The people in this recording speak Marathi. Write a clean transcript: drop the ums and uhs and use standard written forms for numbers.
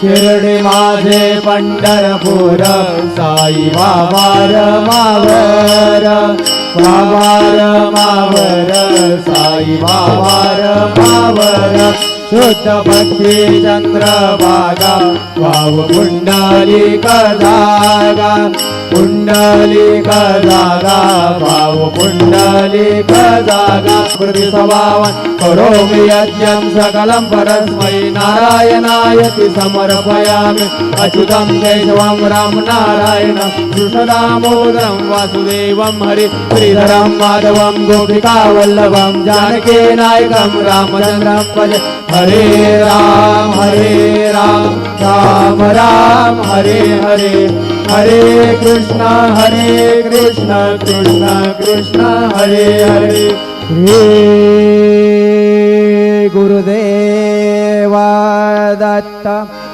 शिर्डी माझे पंढरपूर साई बाबा रमावर बाबा रमावर साई बाबा रमावर शुद्ध भक्ती चंद्रभागा वाव पुंडलिक जागा पुंडलिक जागा भाव पुंडलिक जागा पृथ्वी स्वभावन करोमि यज्ञं सकलं परस्मै नारायणायति समर्पयामि अच्युतं केशवं राम नारायणं कृष्णदामोदरं वासुदेवं हरि श्रीधरं माधवं गोपिकावल्लभं जानकीनायकं रामचन्द्रं भजे हरे राम राम राम हरे हरे हरे कृष्ण कृष्ण कृष्ण हरे हरे हे गुरुदेवा दत्त।